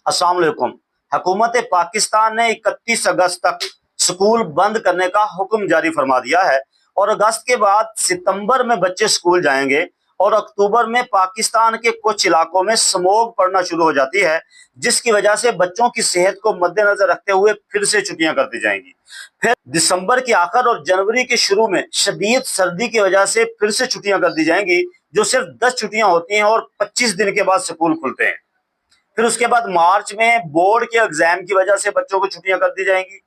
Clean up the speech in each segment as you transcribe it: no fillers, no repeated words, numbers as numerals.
अस्सलाम वालेकुम। हुकूमत पाकिस्तान ने 31 अगस्त तक स्कूल बंद करने का हुक्म जारी फरमा दिया है और अगस्त के बाद सितंबर में बच्चे स्कूल जाएंगे और अक्टूबर में पाकिस्तान के कुछ इलाकों में स्मॉग पड़ना शुरू हो जाती है, जिसकी वजह से बच्चों की सेहत को मद्देनजर रखते हुए फिर से छुट्टियां कर दी जाएंगी। फिर दिसंबर के आखिर और जनवरी के शुरू में शदीद सर्दी की वजह से फिर से छुट्टियां कर दी जाएंगी, जो सिर्फ 10 छुट्टियां होती हैं और 25 दिन के बाद स्कूल खुलते हैं। फिर उसके बाद मार्च में बोर्ड के एग्जाम की वजह से बच्चों को छुट्टियां कर दी जाएंगी।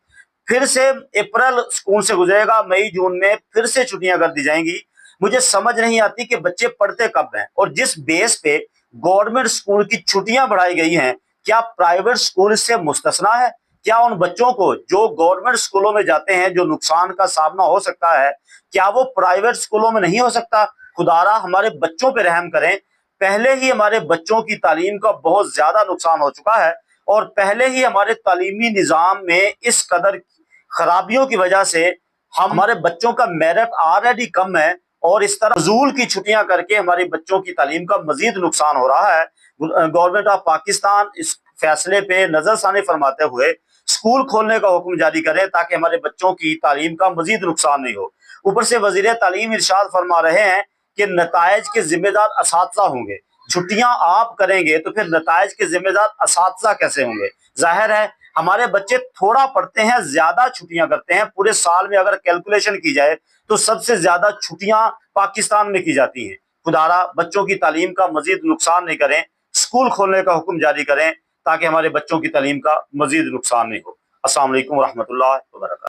फिर से अप्रैल स्कूल से गुजरेगा, मई जून में फिर से छुट्टियां कर दी जाएंगी। मुझे समझ नहीं आती कि बच्चे पढ़ते कब हैं और जिस बेस पे गवर्नमेंट स्कूल की छुट्टियां बढ़ाई गई हैं, क्या प्राइवेट स्कूल इससे मुस्तस्ना है? क्या उन बच्चों को जो गवर्नमेंट स्कूलों में जाते हैं जो नुकसान का सामना हो सकता है, क्या वो प्राइवेट स्कूलों में नहीं हो सकता? खुदारा हमारे बच्चों पे रहम करें। पहले ही हमारे बच्चों की तालीम का बहुत ज्यादा नुकसान हो चुका है और पहले ही हमारे तालीमी निज़ाम में इस कदर खराबियों की वजह से हमारे बच्चों का मेरिट ऑलरेडी कम है और इस तरह फजूल की छुट्टियां करके हमारे बच्चों की तालीम का मजीद नुकसान हो रहा है। गवर्नमेंट ऑफ पाकिस्तान इस फैसले पे नजरसानी फरमाते हुए स्कूल खोलने का हुक्म जारी करे ताकि हमारे बच्चों की तालीम का मजीद नुकसान नहीं हो। ऊपर से वजीर तालीम इरशाद फरमा रहे हैं कि नताइज के जिम्मेदार असातिज़ा होंगे। छुट्टियां आप करेंगे तो फिर नताइज के जिम्मेदार असातिज़ा कैसे होंगे? जाहिर है हमारे बच्चे थोड़ा पढ़ते हैं, ज्यादा छुट्टियां करते हैं। पूरे साल में अगर कैलकुलेशन की जाए तो सबसे ज्यादा छुट्टियां पाकिस्तान में की जाती हैं। खुदारा बच्चों की तालीम का मजीद नुकसान नहीं करें, स्कूल खोलने का हुक्म जारी करें ताकि हमारे बच्चों की तालीम का मजीद नुकसान नहीं हो। अस्सलाम वालेकुम रहमतुल्लाहि व बरकातहू।